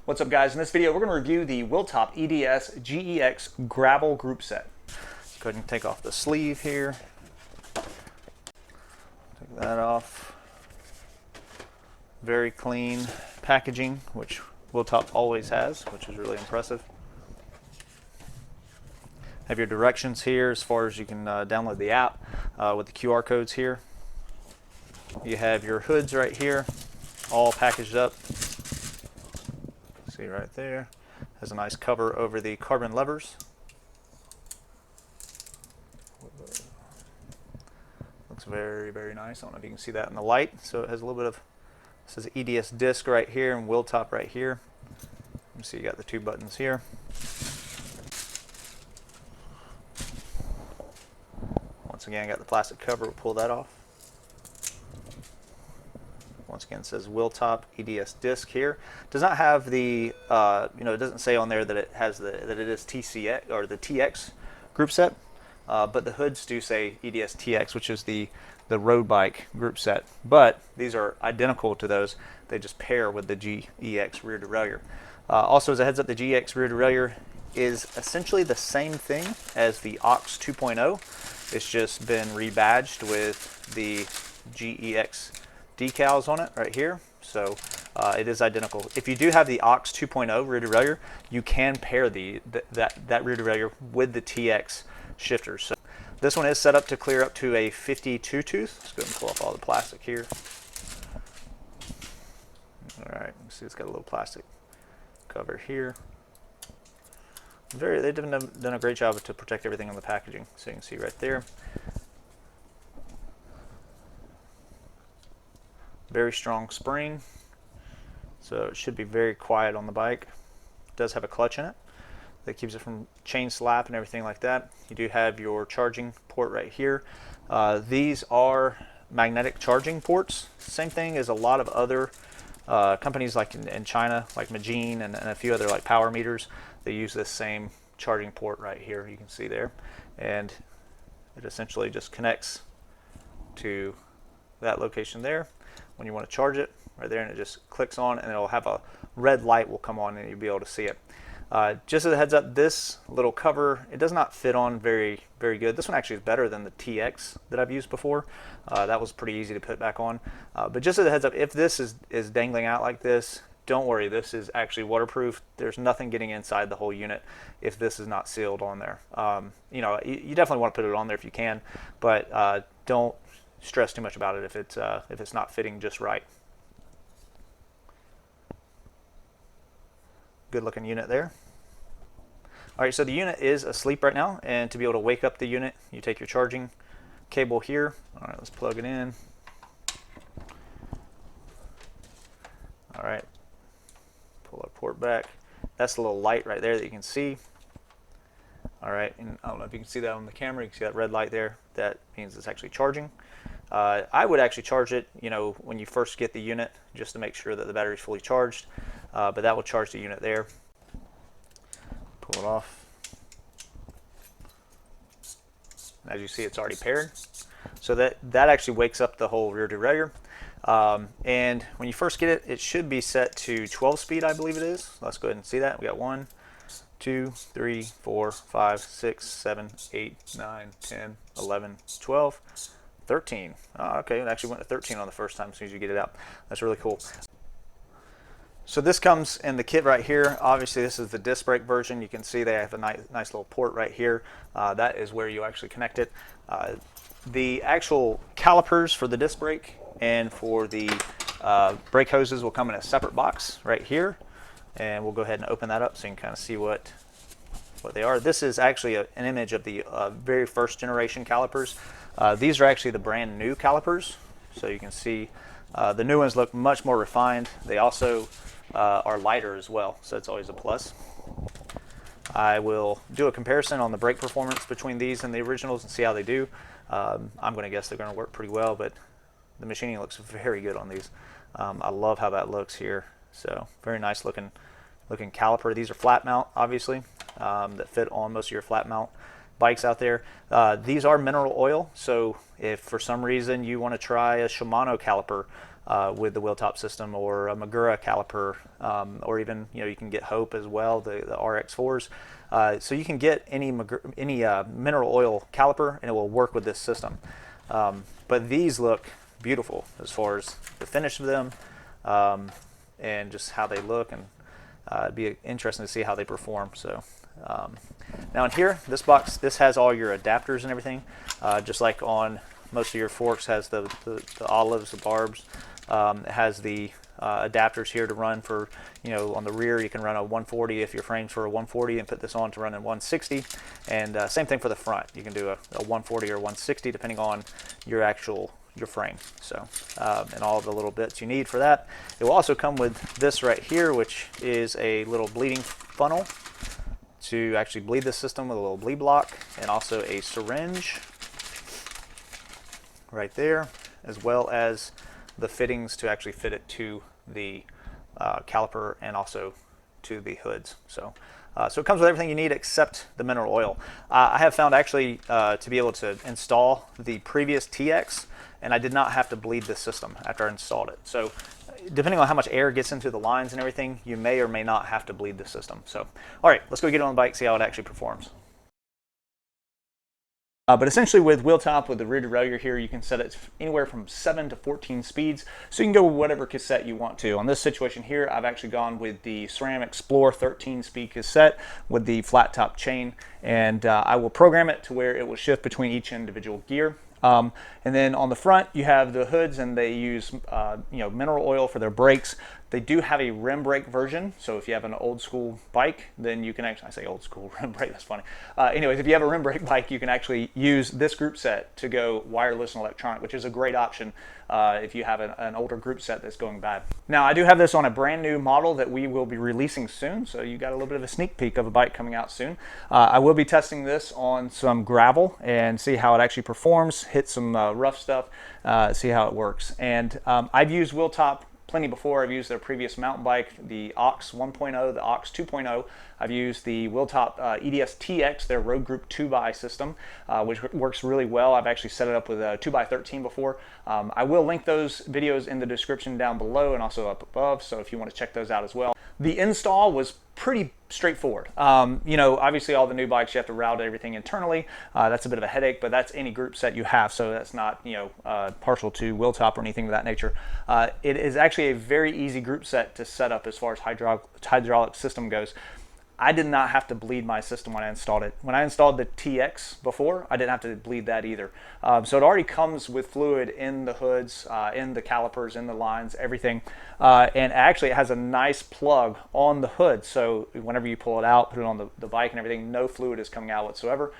What's up, guys? In this video, we're going to review the Wheeltop EDS GeX gravel group set. Let's go ahead and take off the sleeve here. Take that off. Very clean packaging, which Wheeltop always has, which is really impressive. Have your directions here as far as you can download the app with the QR codes here. You have your hoods right here, all packaged up. See right there, has a nice cover over the carbon levers. Looks very, very nice. I don't know if you can see that in the light. So it has a little bit of, this is EDS disc right here and Wheeltop right here. You see you got the two buttons here. Once again, I got the plastic cover. We'll pull that off. Once again, it says Wheeltop EDS disc here. Does not have the, it doesn't say on there that it has that it is TCX or the TX group set, but the hoods do say EDS TX, which is the road bike group set. But these are identical to those. They just pair with the GeX rear derailleur. Also, as a heads up, the GeX rear derailleur is essentially the same thing as the AUX 2.0. It's just been rebadged with the GeX decals on it right here, so it is identical. If you do have the AUX 2.0 rear derailleur, you can pair that rear derailleur with the TX shifters. So this one is set up to clear up to a 52 tooth. Let's go ahead and pull off all the plastic here. All right, see it's got a little plastic cover here. They've done a great job to protect everything on the packaging, so you can see right there. Very strong spring, so it should be very quiet on the bike. It does have a clutch in it that keeps it from chain slap and everything like that. You do have your charging port right here. These are magnetic charging ports. Same thing as a lot of other companies like in China, like Majin and a few other like power meters. They use this same charging port right here. You can see there, and it essentially just connects to that location there when you want to charge it right there, and it just clicks on and it'll have a red light will come on and you'll be able to see it. Just as a heads up, this little cover, it does not fit on very good. This one actually is better than the TX that I've used before. That was pretty easy to put back on, but just as a heads up, if this is dangling out like this, don't worry, this is actually waterproof. There's nothing getting inside the whole unit if this is not sealed on there. You definitely want to put it on there if you can, but don't stress too much about it if it's not fitting just right. Good looking unit there. All right, so the unit is asleep right now, and to be able to wake up the unit, you take your charging cable here. All right, let's plug it in. All right, pull our port back. That's the little light right there that you can see. All right, and I don't know if you can see that on the camera. You can see that red light there. That means it's actually charging. I would actually charge it, when you first get the unit, just to make sure that the battery is fully charged. But that will charge the unit there. Pull it off. As you see, it's already paired. So that actually wakes up the whole rear derailleur. And when you first get it, it should be set to 12 speed, I believe it is. Let's go ahead and see that. We got 1, 2, 3, 4, 5, 6, 7, 8, 9, 10, 11, 12, 13. Oh, okay, it actually went to 13 on the first time as soon as you get it out. That's really cool. So this comes in the kit right here. Obviously, this is the disc brake version. You can see they have a nice little port right here. That is where you actually connect it. The actual calipers for the disc brake and for the brake hoses will come in a separate box right here. And we'll go ahead and open that up so you can kind of see what they are. This is actually an image of the very first generation calipers. These are actually the brand new calipers. So you can see the new ones look much more refined. They also are lighter as well, so it's always a plus. I will do a comparison on the brake performance between these and the originals and see how they do. I'm going to guess they're going to work pretty well, but the machining looks very good on these. I love how that looks here. So very nice looking caliper. These are flat mount, obviously, that fit on most of your flat mount bikes out there. These are mineral oil, so if for some reason you want to try a Shimano caliper, with the Wheeltop system, or a Magura caliper, or even you can get Hope as well, the RX4s. So you can get any mineral oil caliper and it will work with this system. But these look beautiful as far as the finish of them, and just how they look, and it'd be interesting to see how they perform. So now in here, this box, this has all your adapters and everything, just like on most of your forks. Has the olives, the barbs. It has the adapters here to run for, on the rear you can run a 140 if your frame's for a 140, and put this on to run in 160. And same thing for the front. You can do a 140 or 160 depending on your frame. So and all of the little bits you need for that. It will also come with this right here, which is a little bleeding funnel to actually bleed the system, with a little bleed block, and also a syringe right there, as well as the fittings to actually fit it to the caliper and also to the hoods. So so it comes with everything you need except the mineral oil. I have found actually to be able to install the previous TX, and I did not have to bleed the system after I installed it. So depending on how much air gets into the lines and everything, you may or may not have to bleed the system. So all right, let's go get it on the bike, see how it actually performs. But essentially with Wheeltop, with the rear derailleur here, you can set it anywhere from 7 to 14 speeds. So you can go with whatever cassette you want to. On this situation here, I've actually gone with the SRAM XPLR 13-speed cassette with the flat top chain. And I will program it to where it will shift between each individual gear. And then on the front, you have the hoods, and they use mineral oil for their brakes. They do have a rim brake version, so if you have an old school bike, then you can actually, I say old school rim brake, that's funny. Anyways, if you have a rim brake bike, you can actually use this Groupset to go wireless and electronic, which is a great option if you have an older Groupset that's going bad. Now, I do have this on a brand new model that we will be releasing soon, so you got a little bit of a sneak peek of a bike coming out soon. I will be testing this on some gravel and see how it actually performs, hit some rough stuff, see how it works. And I've used Wheeltop plenty before. I've used their previous mountain bike, the Ox 1.0, the Ox 2.0. I've used the Wheeltop EDS GeX, their road group 2x system, which works really well. I've actually set it up with a 2x13 before. I will link those videos in the description down below and also up above, so if you want to check those out as well. The install was pretty straightforward. Obviously all the new bikes, you have to route everything internally. That's a bit of a headache, but that's any Groupset you have, so that's not partial to Wheeltop or anything of that nature. It is actually a very easy Groupset to set up as far as hydraulic system goes. I did not have to bleed my system when I installed it. When I installed the TX before, I didn't have to bleed that either. So it already comes with fluid in the hoods, in the calipers, in the lines, everything. And actually it has a nice plug on the hood. So whenever you pull it out, put it on the bike and everything, no fluid is coming out whatsoever.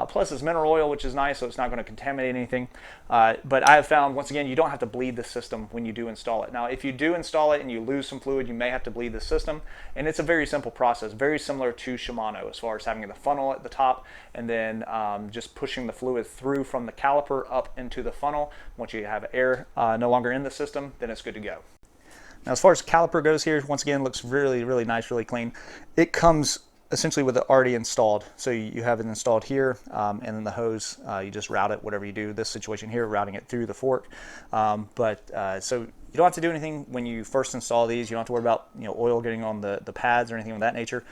Plus it's mineral oil, which is nice, so it's not going to contaminate anything. But I have found, once again, you don't have to bleed the system when you do install it. Now, if you do install it and you lose some fluid, you may have to bleed the system. And it's a very simple process, very similar to Shimano as far as having the funnel at the top and then just pushing the fluid through from the caliper up into the funnel. Once you have air no longer in the system, then it's good to go. Now, as far as caliper goes here, once again, looks really, really nice, really clean. It comes essentially with it already installed. So you have it installed here, and then the hose, you just route it, whatever you do. This situation here, routing it through the fork. So you don't have to do anything when you first install these. You don't have to worry about oil getting on the pads or anything of that nature.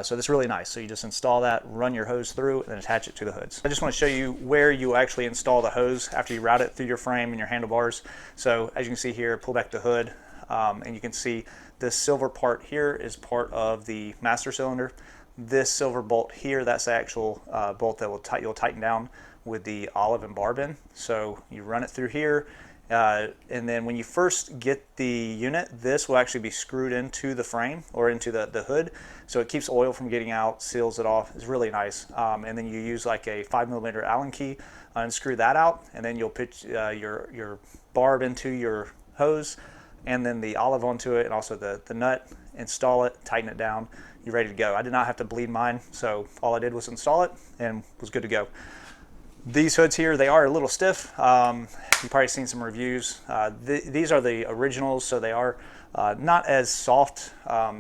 So that's really nice. So you just install that, run your hose through, and then attach it to the hoods. I just want to show you where you actually install the hose after you route it through your frame and your handlebars. So as you can see here, pull back the hood, and you can see this silver part here is part of the master cylinder. This silver bolt here, that's the actual bolt that you'll tighten down with the olive and barb in. So you run it through here, and then when you first get the unit, this will actually be screwed into the frame or into the hood, so it keeps oil from getting out, seals it off. It's really nice. And then you use like a 5mm Allen key and screw that out, and then you'll put your barb into your hose, and then the olive onto it, and also the nut. Install it, tighten it down, you're ready to go. I did not have to bleed mine, so all I did was install it and was good to go. These hoods here, they are a little stiff. You've probably seen some reviews. These are the originals, so they are not as soft.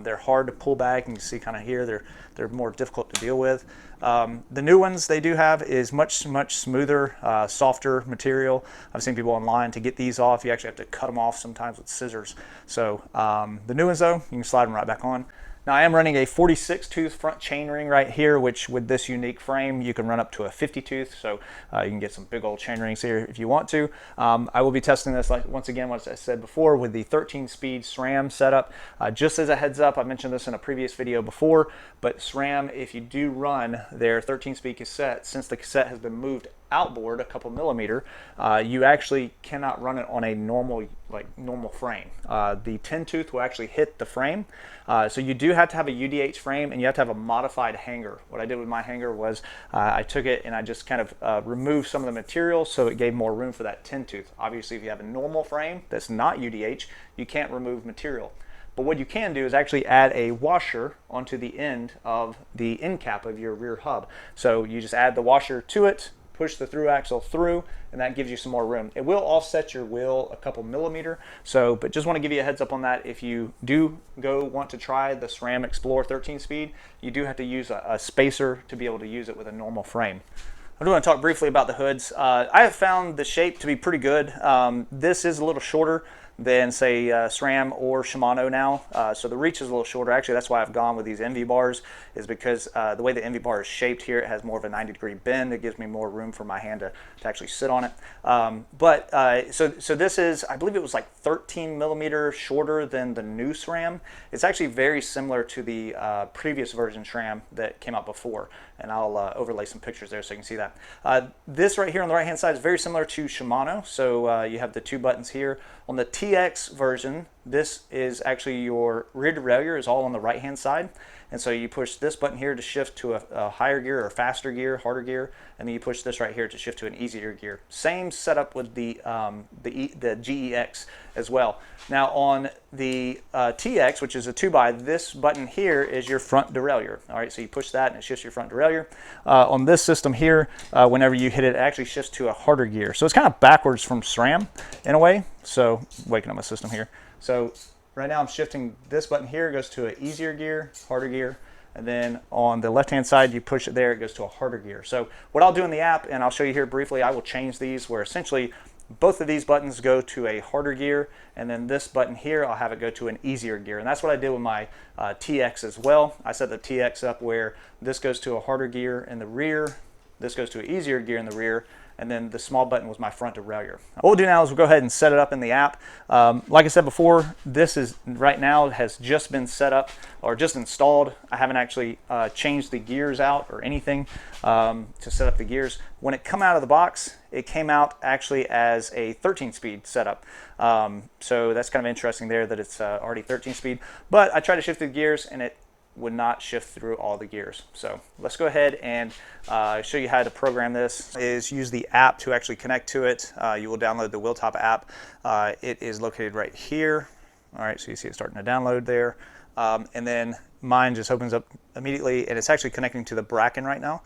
They're hard to pull back. You can see kind of here they're more difficult to deal with. The new ones they do have is much smoother, softer material. I've seen people online to get these off. You actually have to cut them off sometimes with scissors. So the new ones though, you can slide them right back on. Now I am running a 46 tooth front chainring right here, which with this unique frame you can run up to a 50 tooth, so you can get some big old chain rings here if you want to. I will be testing this, like once again, what I said before, with the 13-speed SRAM setup. Just as a heads up, I mentioned this in a previous video before, but SRAM, if you do run their 13-speed cassette, since the cassette has been moved outboard a couple millimeter, you actually cannot run it on a normal frame. The 10 tooth will actually hit the frame, so you do have to have a UDH frame, and you have to have a modified hanger. What I did with my hanger was I took it and I just kind of removed some of the material so it gave more room for that 10 tooth. Obviously if you have a normal frame that's not UDH, you can't remove material. But what you can do is actually add a washer onto the end of the end cap of your rear hub. So you just add the washer to it, push the through axle through, and that gives you some more room. It will offset your wheel a couple millimeter, so, but just want to give you a heads up on that. If you do want to try the SRAM XPLR 13-speed, you do have to use a spacer to be able to use it with a normal frame. I do want to talk briefly about the hoods. I have found the shape to be pretty good. This is a little shorter than say SRAM or Shimano now, so the reach is a little shorter. Actually, that's why I've gone with these envy bars, is because the way the envy bar is shaped here, it has more of a 90-degree bend. It gives me more room for my hand to actually sit on it. So this is, I believe it was like 13 millimeter shorter than the new SRAM. It's actually very similar to the previous version SRAM that came out before, and I'll overlay some pictures there so you can see that. This right here on the right hand side is very similar to Shimano, so you have the two buttons here. On the TX version, this is actually your rear derailleur is all on the right hand side, and so you push this button here to shift to a higher gear or faster gear, harder gear, and then you push this right here to shift to an easier gear. Same setup with the GEX as well. Now on the TX, which is a 2x, this button here is your front derailleur. All right, so you push that and it shifts your front derailleur. On this system here, whenever you hit it, it actually shifts to a harder gear. So it's kind of backwards from SRAM in a way. So waking up my system here. So right now I'm shifting this button here, it goes to an easier gear, harder gear, and then on the left hand side you push it there, it goes to a harder gear. So what I'll do in the app, and I'll show you here briefly, I will change these where essentially both of these buttons go to a harder gear, and then this button here I'll have it go to an easier gear. And that's what I did with my TX as well. I set the TX up where this goes to a harder gear in the rear, this goes to an easier gear in the rear, and then the small button was my front derailleur. What we'll do now is we'll go ahead and set it up in the app. Like I said before, this is right now has just been set up or just installed. I haven't actually changed the gears out or anything to set up the gears. When it come out of the box, it came out actually as a 13-speed setup. So that's kind of interesting there that it's already 13-speed. But I tried to shift the gears and it would not shift through all the gears. So let's go ahead and show you how to program this. Is use the app to actually connect to it. You will download the Wheeltop app. It is located right here. All right, so you see it starting to download there. And then mine just opens up immediately, and it's actually connecting to the Bracken right now,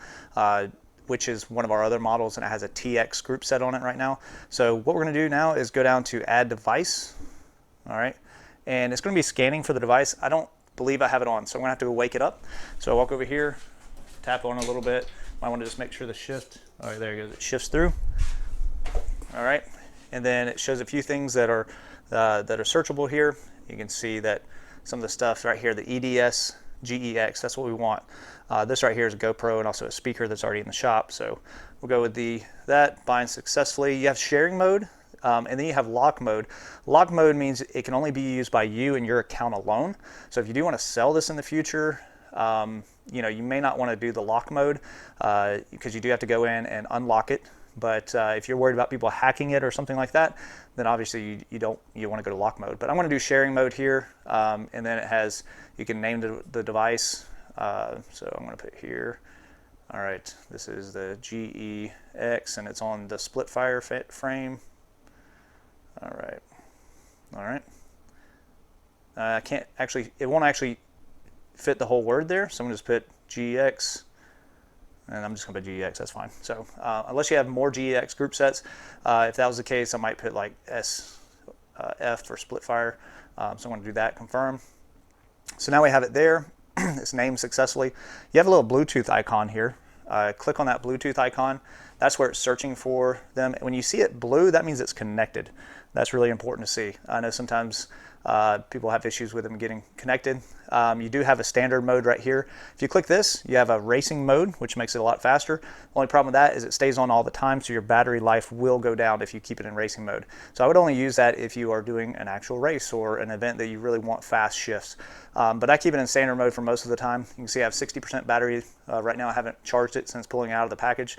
which is one of our other models, and it has a TX Groupset on it right now. So what we're going to do now is go down to Add Device. All right, and it's going to be scanning for the device. I don't believe I have it on, so I'm gonna have to go wake it up. So I walk over here, tap on a little bit. Might want to just make sure the shift. All right, there it goes. It shifts through. All right, and then it shows a few things that are searchable here. You can see that some of the stuff right here, the EDS GeX, that's what we want. This right here is a GoPro and also a speaker that's already in the shop. So we'll go with that bind successfully. You have sharing mode. And then you have lock mode. Lock mode means it can only be used by you and your account alone. So if you do want to sell this in the future, you know, you may not want to do the lock mode because you do have to go in and unlock it. But if you're worried about people hacking it or something like that, then obviously you want to go to lock mode. But I'm going to do sharing mode here, and then it has, you can name the device. So I'm going to put here. All right, this is the GeX, and it's on the split fire frame. All right. I can't actually, it won't actually fit the whole word there, so I'm going to just put GeX, and I'm just going to put GeX, that's fine. So unless you have more GeX group sets, if that was the case, I might put like SF for split fire. So I'm going to do that, confirm. So now we have it there. It's named successfully. You have a little Bluetooth icon here. Click on that Bluetooth icon. That's where it's searching for them. When you see it blue, that means it's connected. That's really important to see. I know sometimes people have issues with them getting connected. You do have a standard mode right here. If you click this, you have a racing mode, which makes it a lot faster. The only problem with that is it stays on all the time, so your battery life will go down if you keep it in racing mode. So I would only use that if you are doing an actual race or an event that you really want fast shifts. But I keep it in standard mode for most of the time. You can see I have 60% battery. Right now I haven't charged it since pulling it out of the package.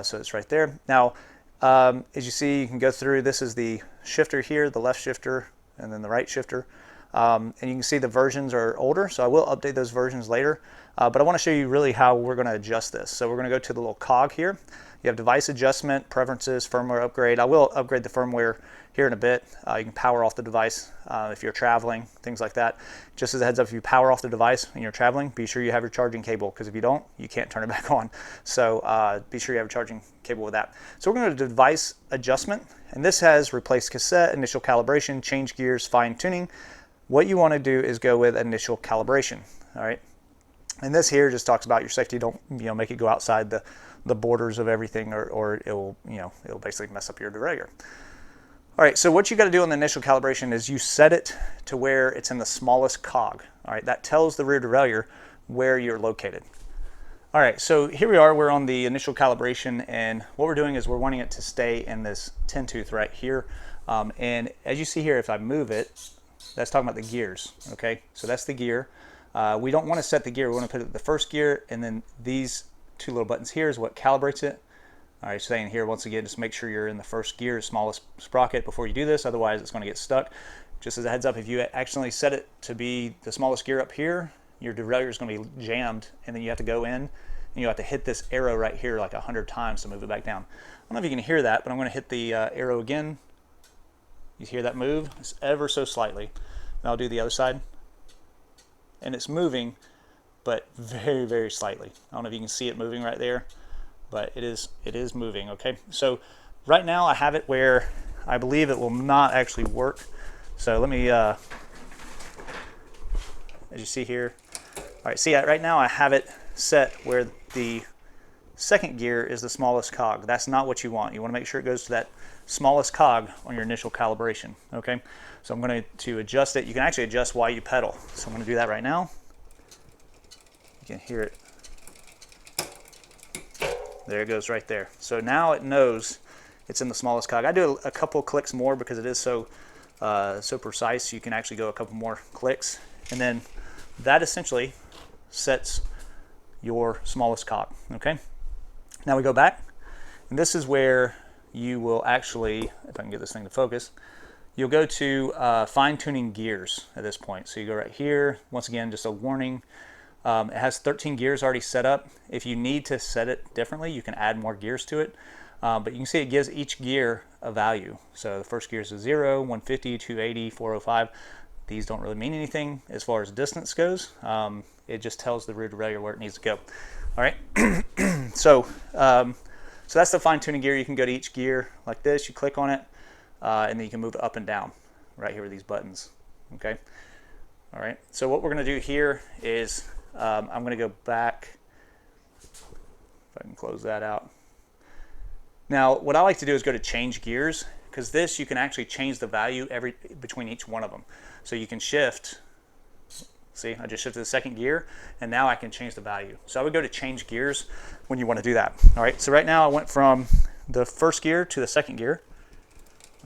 So it's right there. Now, as you see, you can go through, this is the shifter here, the left shifter, and then the right shifter. And you can see the versions are older, so I will update those versions later. But I want to show you really how we're going to adjust this. So we're going to go to the little cog here. You have device adjustment, preferences, firmware upgrade. I will upgrade the firmware here in a bit. You can power off the device if you're traveling, things like that. Just as a heads up, if you power off the device and you're traveling, be sure you have your charging cable, because if you don't, you can't turn it back on. So be sure you have a charging cable with that. So we're going to device adjustment, and this has replaced cassette, initial calibration, change gears, fine tuning. What you want to do is go with initial calibration. All right. And this here just talks about your safety. Don't make it go outside the borders of everything, or it'll it'll basically mess up your derailleur. All right, so what you got to do on the initial calibration is you set it to where it's in the smallest cog. All right, that tells the rear derailleur where you're located. All right, so here we are. We're on the initial calibration, and what we're doing is we're wanting it to stay in this 10 tooth right here. And as you see here, if I move it, that's talking about the gears. Okay, so that's the gear. We don't want to set the gear. We want to put it in the first gear, and then these two little buttons here is what calibrates it. All right, saying here once again, just make sure you're in the first gear, smallest sprocket before you do this, otherwise it's going to get stuck. Just as a heads up, if you accidentally set it to be the smallest gear up here, your derailleur is going to be jammed, and then you have to go in and you have to hit this arrow right here like 100 times to move it back down. I don't know if you can hear that, but I'm going to hit the arrow again. You hear that move? It's ever so slightly. And I'll do the other side. And it's moving, but very, very slightly. I don't know if you can see it moving right there, but it is moving. Okay, so right now I have it where I believe it will not actually work. So let me, as you see here, all right, see right now I have it set where the second gear is the smallest cog. That's not what you want. You want to make sure it goes to that smallest cog on your initial calibration. Okay, so I'm going to adjust it. You can actually adjust while you pedal. So I'm going to do that right now. You can hear it. There it goes right there. So now it knows it's in the smallest cog. I do a couple clicks more because it is so precise. You can actually go a couple more clicks, and then that essentially sets your smallest cog. Okay. Now we go back, and this is where you will actually, if I can get this thing to focus, you'll go to fine-tuning gears at this point. So you go right here. Once again, just a warning. It has 13 gears already set up. If you need to set it differently, you can add more gears to it. But you can see it gives each gear a value. So the first gear is a 0, 150, 280, 405. These don't really mean anything as far as distance goes. It just tells the rear derailleur where it needs to go. All right. So that's the fine-tuning gear. You can go to each gear like this. You click on it, and then you can move it up and down right here with these buttons. Okay. All right. So what we're going to do here is I'm going to go back. If I can close that out. Now, what I like to do is go to change gears, because this you can actually change the value between each one of them. So you can shift. See, I just shifted the second gear, and now I can change the value. So I would go to change gears when you want to do that. All right, so right now I went from the first gear to the second gear.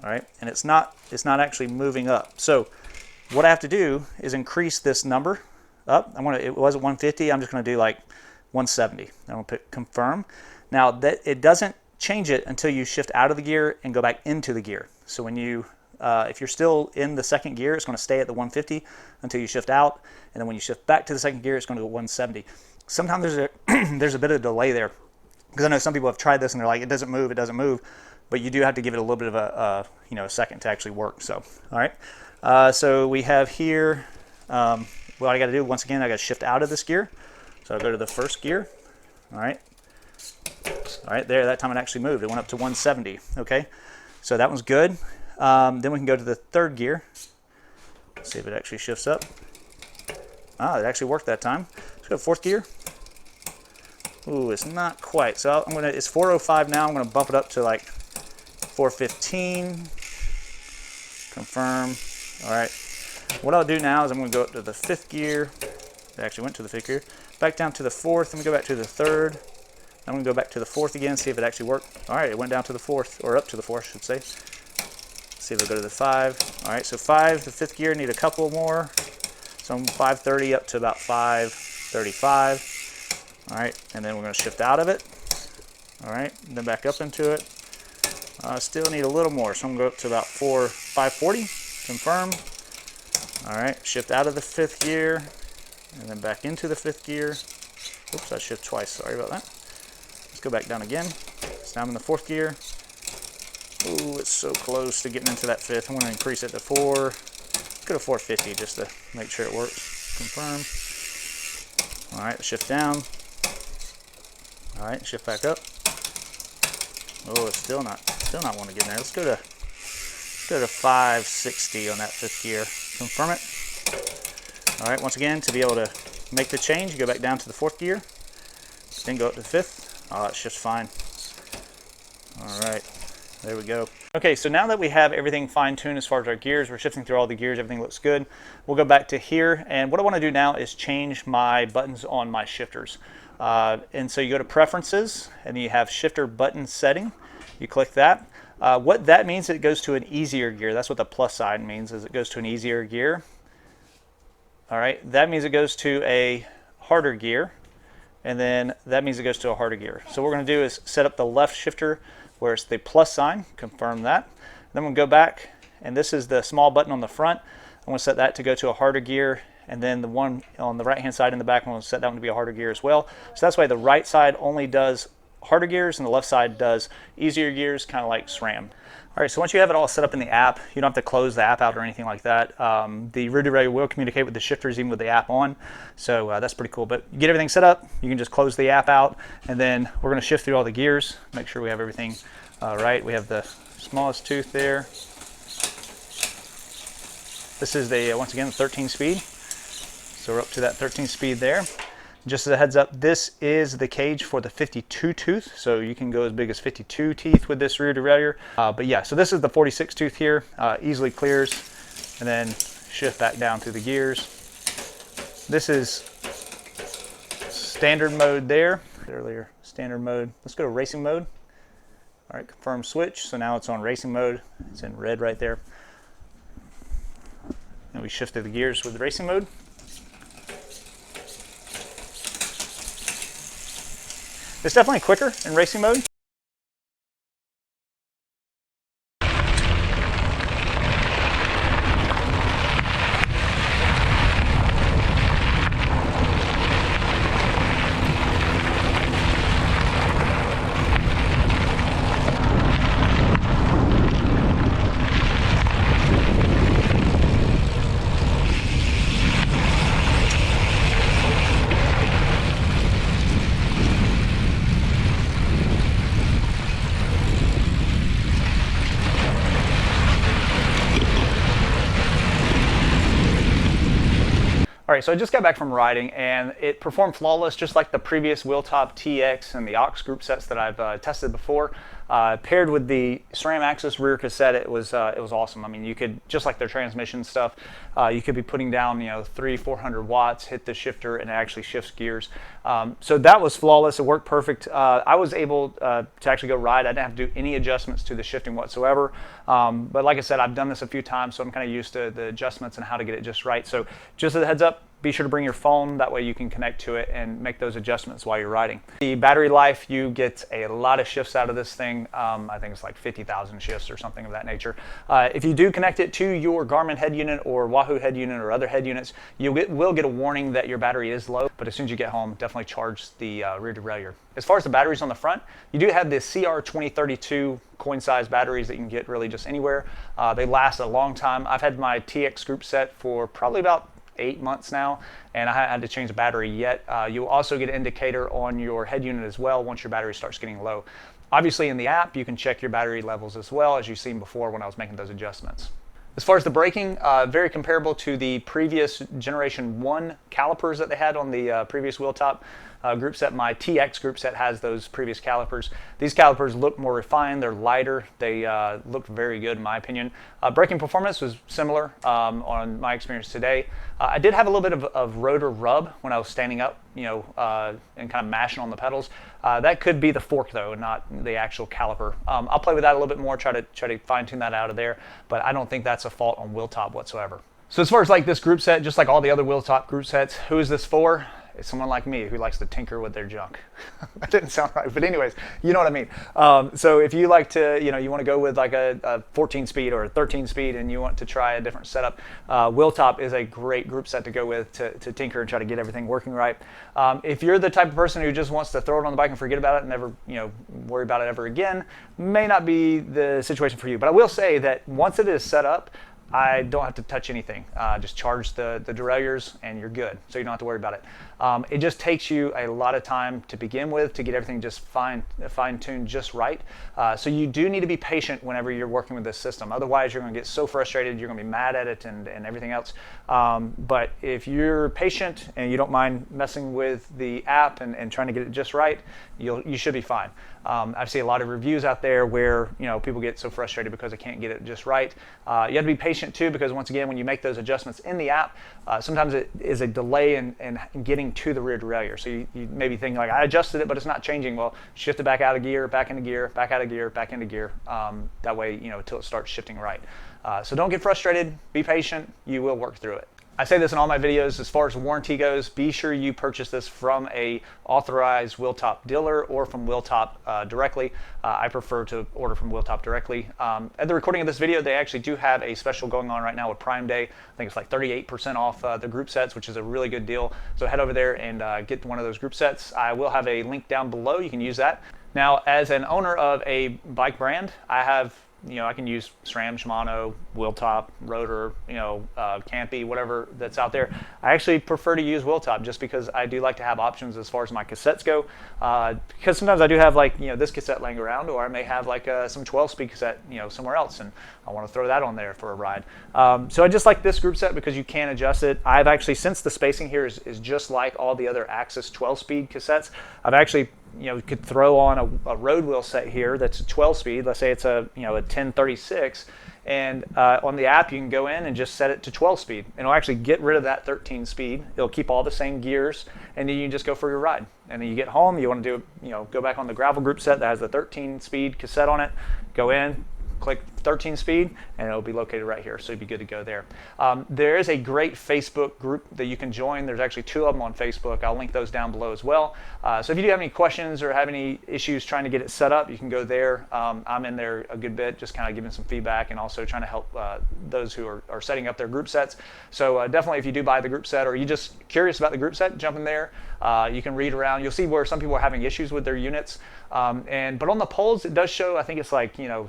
All right, and it's not actually moving up. So what I have to do is increase this number up. It was at 150. I'm just going to do like 170. I'm going to put confirm. Now that it doesn't change it until you shift out of the gear and go back into the gear. So when you if you're still in the second gear, it's going to stay at the 150 until you shift out, and then when you shift back to the second gear, it's going to go 170. Sometimes there's a bit of delay there, because I know some people have tried this and they're like, it doesn't move, but you do have to give it a little bit of a second to actually work. So all right, so we have here what I got to do. Once again, I got to shift out of this gear, so I'll go to the first gear. All right, there, that time it actually moved. It went up to 170. Okay, so that one's good. Then we can go to the third gear. See if it actually shifts up. Ah, it actually worked that time. Let's go fourth gear. Ooh, it's not quite. So it's 405 now. I'm gonna bump it up to like 415. Confirm. All right. What I'll do now is I'm gonna go up to the fifth gear. It actually went to the fifth gear. Back down to the fourth. I'm gonna go back to the third. I'm gonna go back to the fourth again, see if it actually worked. All right, it went down to the fourth, or up to the fourth, I should say. See if I go to the five. All right, so five, the fifth gear, need a couple more. So I'm 530 up to about 535. All right, and then we're gonna shift out of it. All right, and then back up into it. Still need a little more, so I'm gonna go up to about 540, confirm. All right, shift out of the fifth gear, and then back into the fifth gear. Oops, I shift twice, sorry about that. Let's go back down again. So now I'm in the fourth gear. Ooh, it's so close to getting into that fifth. I'm gonna increase it to 4. Let's go to 450 just to make sure it works. Confirm. All right, shift down. All right, shift back up. Oh, it's still not wanting to get in there. Let's go to 560 on that fifth gear. Confirm it. All right, once again, to be able to make the change, you go back down to the fourth gear, then go up to the fifth. Oh, it shifts fine. All right, there we go. Okay, so now that we have everything fine-tuned as far as our gears, we're shifting through all the gears, everything looks good. We'll go back to here, and what I want to do now is change my buttons on my shifters. And so you go to Preferences, and you have Shifter Button Setting. You click that. What that means is it goes to an easier gear. That's what the plus sign means, is it goes to an easier gear. All right, that means it goes to a harder gear, and then that means it goes to a harder gear. So what we're going to do is set up the left shifter where it's the plus sign, confirm that. Then we'll go back, and this is the small button on the front. I'm going to set that to go to a harder gear, and then the one on the right hand side in the back, I'm going to set that one to be a harder gear as well. So that's why the right side only does harder gears and the left side does easier gears, kind of like SRAM. All right, so once you have it all set up in the app, you don't have to close the app out or anything like that. The rear derailleur will communicate with the shifters even with the app on, so that's pretty cool. But you get everything set up, you can just close the app out, and then we're going to shift through all the gears, make sure we have everything right. We have the smallest tooth there. This is the, once again, the 13 speed. So we're up to that 13 speed there. Just as a heads up, this is the cage for the 52 tooth, so you can go as big as 52 teeth with this rear derailleur. But yeah, so this is the 46 tooth here, easily clears, and then shift back down through the gears. This is standard mode there. Earlier, standard mode. Let's go to racing mode. All right, confirm switch. So now it's on racing mode. It's in red right there. And we shift through the gears with the racing mode. It's definitely quicker in racing mode. All right, so I just got back from riding and it performed flawless, just like the previous Wheeltop TX and the aux group sets that I've tested before. Paired with the SRAM Axis rear cassette, it was awesome. I mean, you could, just like their transmission stuff, you could be putting down 300-400 watts, hit the shifter, and it actually shifts gears. So that was flawless. It worked perfect. I was able to actually go ride. I didn't have to do any adjustments to the shifting whatsoever. But like I said, I've done this a few times, so I'm kind of used to the adjustments and how to get it just right. So just as a heads up, be sure to bring your phone. That way you can connect to it and make those adjustments while you're riding. The battery life, you get a lot of shifts out of this thing. I think it's like 50,000 shifts or something of that nature. If you do connect it to your Garmin head unit or Wahoo head unit or other head units, you will get a warning that your battery is low. But as soon as you get home, definitely charge the rear derailleur. As far as the batteries on the front, you do have the CR2032 coin-size batteries that you can get really just anywhere. They last a long time. I've had my TX group set for probably about 8 months now, and I haven't had to change the battery yet. You'll also get an indicator on your head unit as well once your battery starts getting low. Obviously in the app, you can check your battery levels as well, as you've seen before when I was making those adjustments. As far as the braking, very comparable to the previous Generation 1 calipers that they had on the previous Wheeltop group set. My TX group set has those previous calipers. These calipers look more refined, they're lighter, they look very good in my opinion. Braking performance was similar on my experience today. I did have a little bit of rotor rub when I was standing up, you know, and kind of mashing on the pedals. That could be the fork though, not the actual caliper. I'll play with that a little bit more, try to fine tune that out of there, but I don't think that's a fault on Wheeltop whatsoever. So as far as like this group set, just like all the other Wheeltop group sets, who is this for? It's someone like me who likes to tinker with their junk. That didn't sound right, but anyways, you know what I mean. So if you like to, you know, you want to go with like a 14 speed or a 13 speed and you want to try a different setup, Wheeltop is a great group set to go with to tinker and try to get everything working right. If you're the type of person who just wants to throw it on the bike and forget about it and never, you know, worry about it ever again, may not be the situation for you. But I will say that once it is set up, I don't have to touch anything. Just charge the derailleurs and you're good. So you don't have to worry about it. It just takes you a lot of time to begin with to get everything just fine-tuned just right. So you do need to be patient whenever you're working with this system. Otherwise, you're going to get so frustrated, you're going to be mad at it and everything else. But if you're patient and you don't mind messing with the app and trying to get it just right, you should be fine. I've seen a lot of reviews out there where, you know, people get so frustrated because they can't get it just right. You have to be patient too, because once again, when you make those adjustments in the app, sometimes it is a delay in getting to the rear derailleur. So you may be thinking like, I adjusted it, but it's not changing. Well, shift it back out of gear, back into gear, back out of gear, back into gear. That way, you know, until it starts shifting right. So don't get frustrated, be patient, you will work through it. I say this in all my videos, as far as warranty goes, be sure you purchase this from a authorized Wheeltop dealer or from Wheeltop directly. I prefer to order from Wheeltop directly. At the recording of this video, they actually do have a special going on right now with Prime Day. I think it's like 38% off the group sets, which is a really good deal. So head over there and get one of those group sets. I will have a link down below, you can use that. Now, as an owner of a bike brand, I have, you know, I can use SRAM, Shimano, Wheeltop, Rotor, you know, Campy, whatever that's out there. I actually prefer to use Wheeltop just because I do like to have options as far as my cassettes go. Because sometimes I do have like, you know, this cassette laying around, or I may have like some 12-speed cassette, you know, somewhere else, and I want to throw that on there for a ride. So I just like this group set because you can adjust it. I've actually, since the spacing here is just like all the other Axis 12-speed cassettes, I've actually, you know, could throw on a road wheel set here that's a 12-speed. Let's say it's a, you know, a 1036, and on the app you can go in and just set it to 12-speed, and it'll actually get rid of that 13-speed. It'll keep all the same gears, and then you can just go for your ride. And then you get home, you want to do, you know, go back on the gravel group set that has the 13-speed cassette on it. Go in, click 13 speed, and it'll be located right here, so you'll be good to go there. There is a great Facebook group that you can join. There's actually 2 of them on Facebook. I'll link those down below as well. So if you do have any questions or have any issues trying to get it set up, you can go there. I'm in there a good bit, just kind of giving some feedback and also trying to help those who are setting up their group sets. So definitely, if you do buy the group set or you're just curious about the group set, jump in there. You can read around. You'll see where some people are having issues with their units. But on the polls, it does show, I think it's like, you know,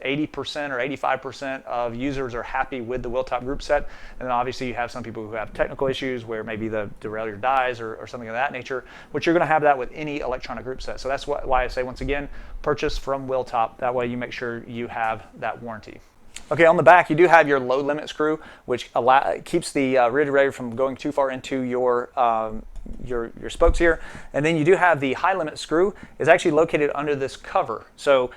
80% or 85% of users are happy with the Wheeltop group set. And then obviously you have some people who have technical issues where maybe the derailleur dies or something of that nature, which you're going to have that with any electronic group set. So that's why I say, once again, purchase from Wheeltop. That way you make sure you have that warranty. Okay, on the back you do have your low limit screw, which keeps the rear derailleur from going too far into your spokes here. And then you do have the high limit screw is actually located under this cover. So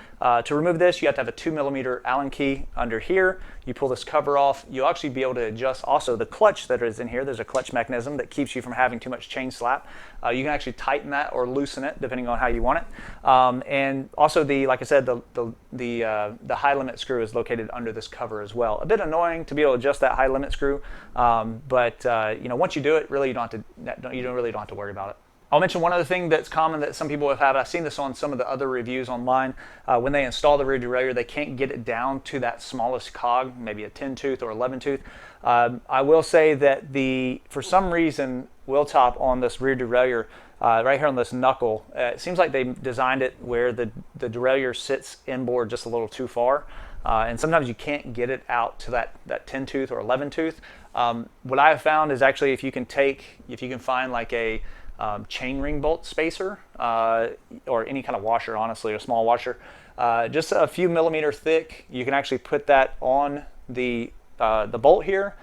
to remove this, you have to have a 2mm Allen key under here. You pull this cover off. You'll actually be able to adjust also the clutch that is in here. There's a clutch mechanism that keeps you from having too much chain slap. You can actually tighten that or loosen it depending on how you want it. And also, like I said, the high limit screw is located under this cover as well. A bit annoying to be able to adjust that high limit screw, but you know, once you do it, really you really don't have to worry about it. I'll mention one other thing that's common that some people have had. I've seen this on some of the other reviews online. When they install the rear derailleur, they can't get it down to that smallest cog, maybe a 10 tooth or 11 tooth. I will say that for some reason, Wheeltop on this rear derailleur, right here on this knuckle, it seems like they designed it where the derailleur sits inboard just a little too far. And sometimes you can't get it out to that 10 tooth or 11 tooth. What I have found is actually if you can find like a chain ring bolt spacer or any kind of washer, honestly, a small washer, just a few millimeter thick, you can actually put that on the the bolt here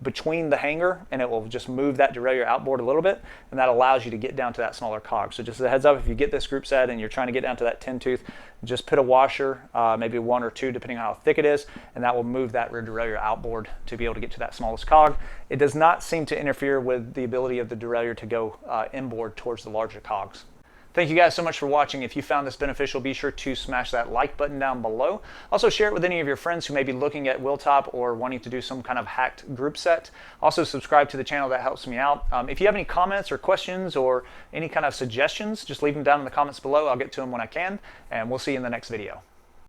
between the hanger, and it will just move that derailleur outboard a little bit, and that allows you to get down to that smaller cog. So just a heads up, if you get this group set and you're trying to get down to that 10 tooth, just put a washer, maybe 1 or 2 depending on how thick it is, and that will move that rear derailleur outboard to be able to get to that smallest cog. It does not seem to interfere with the ability of the derailleur to go inboard towards the larger cogs. Thank you guys so much for watching. If you found this beneficial, be sure to smash that like button down below. Also share it with any of your friends who may be looking at Wheeltop or wanting to do some kind of hacked group set. Also subscribe to the channel, that helps me out. If you have any comments or questions or any kind of suggestions, just leave them down in the comments below. I'll get to them when I can, and we'll see you in the next video.